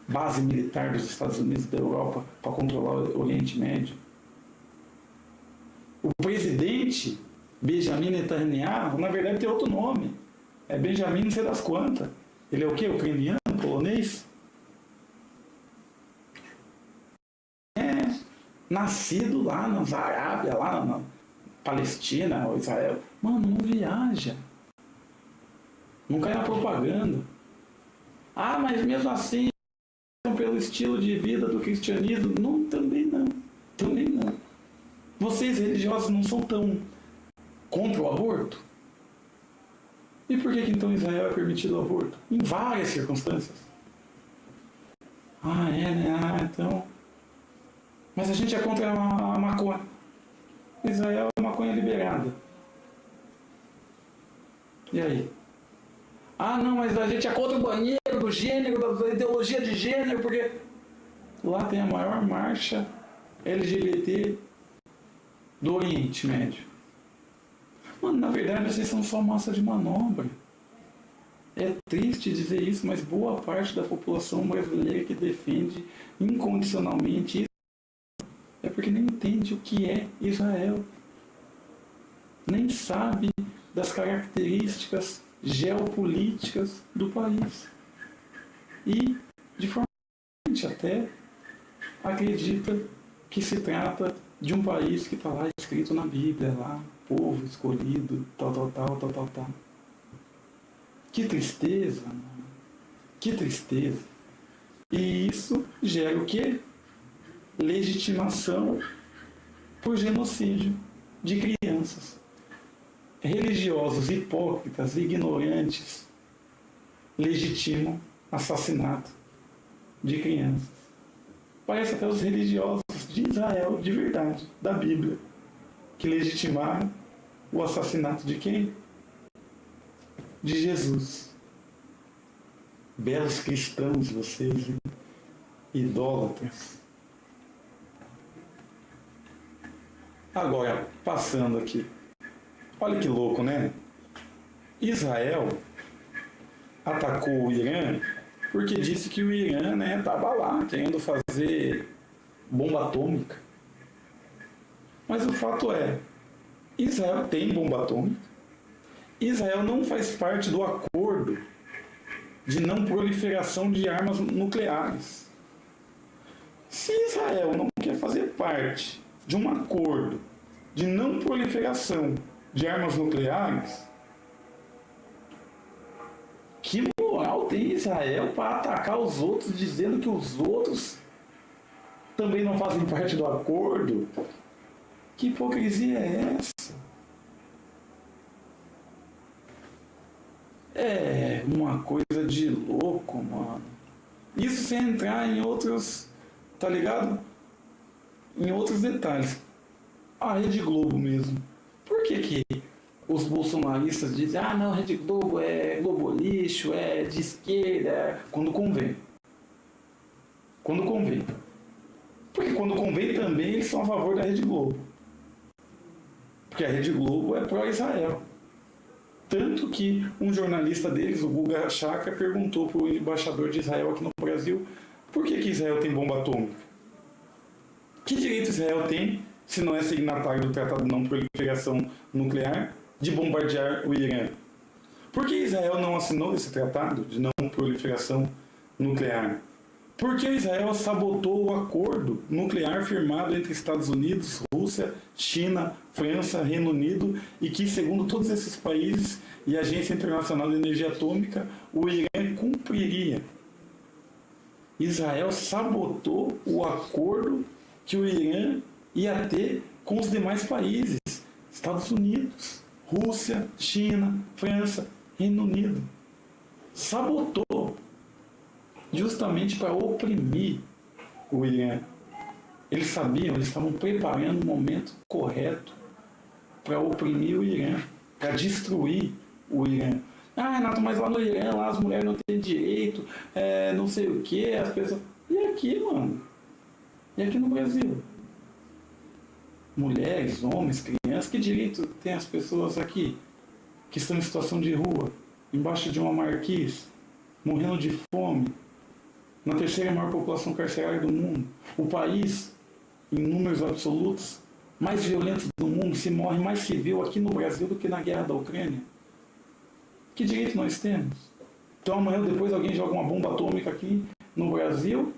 base militar dos Estados Unidos e da Europa para controlar o Oriente Médio. O presidente Benjamin Netanyahu, na verdade, tem outro nome. É Benjamin não sei das quantas. Ele é o quê? Ucraniano? Polonês? É nascido lá na Arábia, lá na Palestina, ou Israel. Mano, não viaja. Não cai na propaganda. Ah, mas mesmo assim, pelo estilo de vida do cristianismo, não, também não. Também não. Vocês religiosos não são tão contra o aborto? E por que então em Israel é permitido o aborto? Em várias circunstâncias. Ah, é, né? Ah, então... Mas a gente é contra a maconha. Israel é maconha liberada. E aí? Ah, não, mas a gente é contra o banheiro, do gênero, da ideologia de gênero, porque lá tem a maior marcha LGBT do Oriente Médio. Mano, na verdade vocês são só massa de manobra. É triste dizer isso, mas boa parte da população brasileira que defende incondicionalmente isso é porque nem entende o que é Israel. Nem sabe das características geopolíticas do país. E, de forma até, acredita que se trata de um país que está lá escrito na Bíblia, lá, povo escolhido, tal. Que tristeza, mano. Que tristeza. E isso gera o quê? Legitimação por genocídio de crianças. Religiosos hipócritas, ignorantes, legitimam assassinato de crianças. Parece até os religiosos de Israel, de verdade, da Bíblia, que legitimaram o assassinato de quem? De Jesus. Belos cristãos vocês, hein? Idólatras. Agora, passando aqui. Olha que louco, né? Israel atacou o Irã porque disse que o Irã, né, estava lá querendo fazer bomba atômica. Mas o fato é, Israel tem bomba atômica, Israel não faz parte do acordo de não proliferação de armas nucleares. Se Israel não quer fazer parte de um acordo de não proliferação de armas nucleares, que moral tem Israel para atacar os outros dizendo que os outros também não fazem parte do acordo? Que hipocrisia é essa? É uma coisa de louco, mano. Isso sem entrar em outros, tá ligado? Em outros detalhes. A Rede Globo mesmo. Por que os bolsonaristas dizem, ah não, Rede Globo é Globo lixo, é de esquerda, quando convém. Quando convém. Porque quando convém também eles são a favor da Rede Globo. Porque a Rede Globo é pró-Israel. Tanto que um jornalista deles, o Guga Chakra, perguntou para o embaixador de Israel aqui no Brasil por que Israel tem bomba atômica? Que direito Israel tem, se não é signatário do Tratado de Não Proliferação Nuclear, de bombardear o Irã? Por que Israel não assinou esse tratado de não proliferação nuclear? Por que Israel sabotou o acordo nuclear firmado entre Estados Unidos, Rússia, China, França, Reino Unido e que, segundo todos esses países e a Agência Internacional de Energia Atômica, o Irã cumpriria? Israel sabotou o acordo que o Irã ia ter com os demais países, Estados Unidos, Rússia, China, França, Reino Unido. Sabotou, justamente para oprimir o Irã. Eles sabiam, eles estavam preparando o momento correto para oprimir o Irã, para destruir o Irã. Ah, Renato, mas lá no Irã, lá as mulheres não têm direito, não sei o que, as pessoas... E aqui, mano? E aqui no Brasil? Mulheres, homens, crianças, que direito tem as pessoas aqui que estão em situação de rua, embaixo de uma marquise, morrendo de fome, na terceira maior população carcerária do mundo, o país, em números absolutos, mais violento do mundo, se morre mais civil aqui no Brasil do que na guerra da Ucrânia? Que direito nós temos? Então amanhã ou depois alguém joga uma bomba atômica aqui no Brasil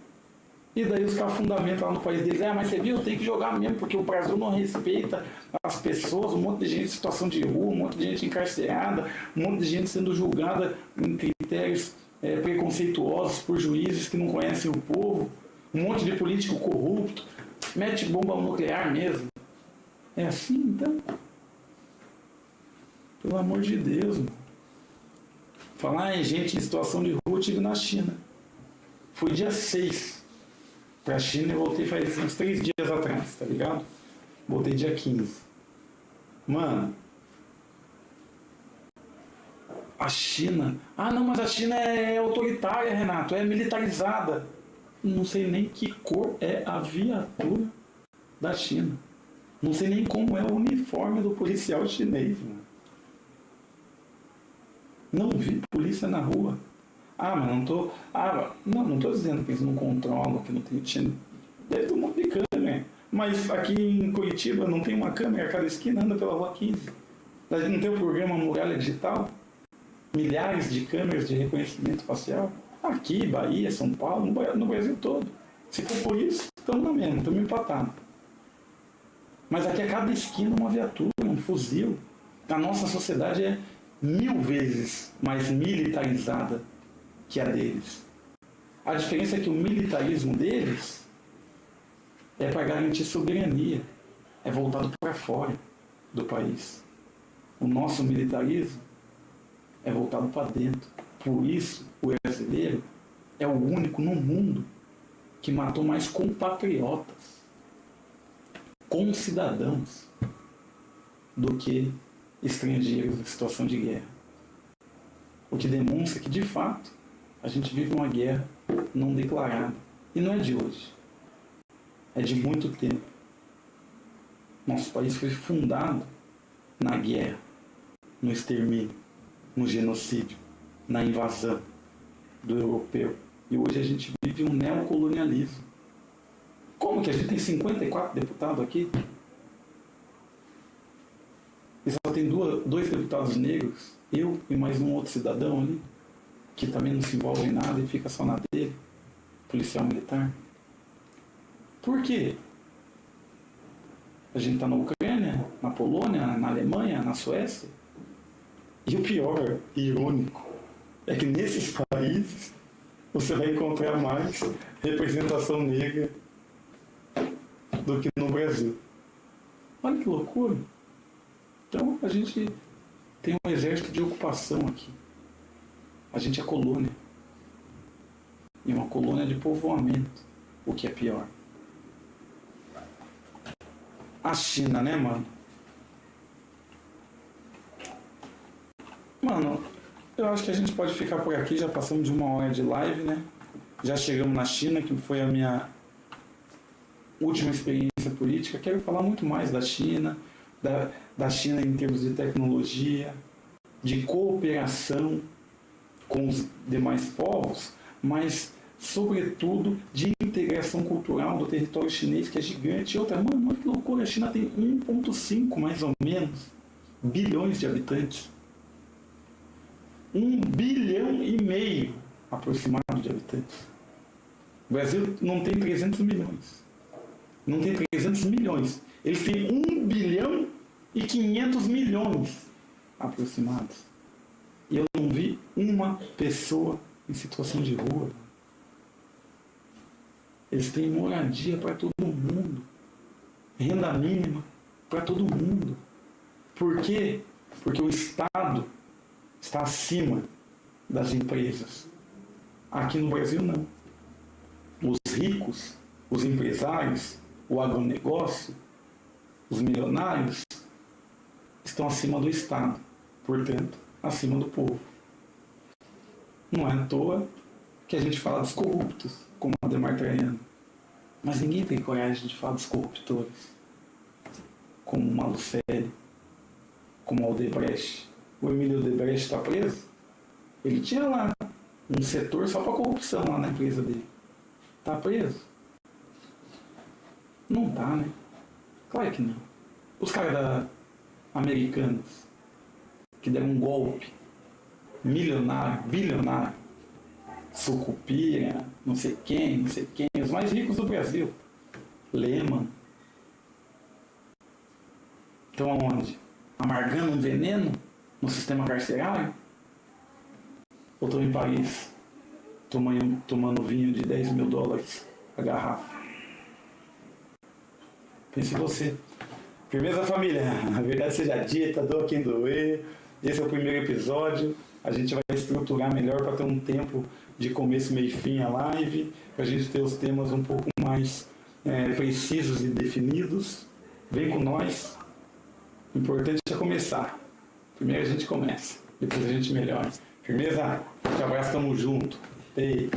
e daí os caras fundamentam lá no país deles, mas você viu, tem que jogar mesmo, porque o Brasil não respeita as pessoas, um monte de gente em situação de rua, um monte de gente encarcerada, um monte de gente sendo julgada em critérios preconceituosos por juízes que não conhecem o povo, um monte de político corrupto, mete bomba nuclear mesmo. É assim, então? Pelo amor de Deus, mano. Falar em gente em situação de rua, eu estive na China. Fui dia 6 pra China e voltei faz uns 3 dias atrás, tá ligado? Voltei dia 15. Mano, a China... Ah, não, mas a China é autoritária, Renato, é militarizada. Não sei nem que cor é a viatura da China. Não sei nem como é o uniforme do policial chinês, mano. Não vi polícia na rua. Mas não tô... não tô dizendo que eles não controlam, que não tem... Deve ter um monte de câmera. Mas aqui em Curitiba não tem uma câmera a cada esquina, anda pela rua 15. Não tem o programa Muralha Digital? Milhares de câmeras de reconhecimento facial. Aqui, Bahia, São Paulo, no Brasil todo. Se for por isso, estamos na mesma, estamos empatados. Mas aqui a cada esquina uma viatura, um fuzil. A nossa sociedade é 1000 vezes mais militarizada que a deles. A diferença é que o militarismo deles é para garantir soberania, é voltado para fora do país. O nosso militarismo é voltado para dentro. Por isso, o brasileiro é o único no mundo que matou mais compatriotas, concidadãos, do que estrangeiros em situação de guerra. O que demonstra que, de fato, a gente vive uma guerra não declarada. E não é de hoje. É de muito tempo. Nosso país foi fundado na guerra, no extermínio, no genocídio, na invasão do europeu. E hoje a gente vive um neocolonialismo. Como que a gente tem 54 deputados aqui? tem dois deputados negros, eu e mais um outro cidadão ali, que também não se envolve em nada e fica só na dele, policial militar. Por quê? A gente está na Ucrânia, na Polônia, na Alemanha, na Suécia. E o pior, irônico, é que nesses países você vai encontrar mais representação negra do que no Brasil. Olha que loucura. Então a gente tem um exército de ocupação aqui. A gente é colônia. E uma colônia de povoamento, o que é pior. A China, né, mano? Mano, eu acho que a gente pode ficar por aqui, já passamos de 1 hora de live, né? Já chegamos na China, que foi a minha última experiência política. Quero falar muito mais da China, da China em termos de tecnologia, de cooperação com os demais povos, mas, sobretudo, de integração cultural do território chinês, que é gigante. E outra, mano, olha que loucura, a China tem 1,5, mais ou menos, bilhões de habitantes. 1,5 bilhão aproximado de habitantes. O Brasil não tem 300 milhões. Não tem 300 milhões. Eles têm 1 bilhão e 500 milhões aproximados. E eu não vi uma pessoa em situação de rua. Eles têm moradia para todo mundo. Renda mínima para todo mundo. Por quê? Porque o Estado está acima das empresas. Aqui no Brasil, não. Os ricos, os empresários, o agronegócio, os milionários estão acima do Estado, portanto, acima do povo. Não é à toa que a gente fala dos corruptos, como Ademar Traiano. Mas ninguém tem coragem de falar dos corruptores, como Malucelli, como Aldebrecht. O Emílio Aldebrecht está preso? Ele tinha lá um setor só para corrupção lá na empresa dele. Está preso? Não tá, né? Claro que não. Os caras da Americanas, que deram um golpe milionário, bilionário, Sucupira, não sei quem, os mais ricos do Brasil. Lehman. Estão aonde? Amargando um veneno no sistema carcerário? Ou estão em Paris tomando vinho de 10 mil dólares a garrafa? Pense você. Firmeza, família? A verdade seja dita, doa quem doer. Esse é o primeiro episódio. A gente vai estruturar melhor para ter um tempo de começo, meio e fim a live, para a gente ter os temas um pouco mais precisos e definidos. Vem com nós. O importante é começar. Primeiro a gente começa, depois a gente melhora. Firmeza? Um abraço, tamo junto. Ei.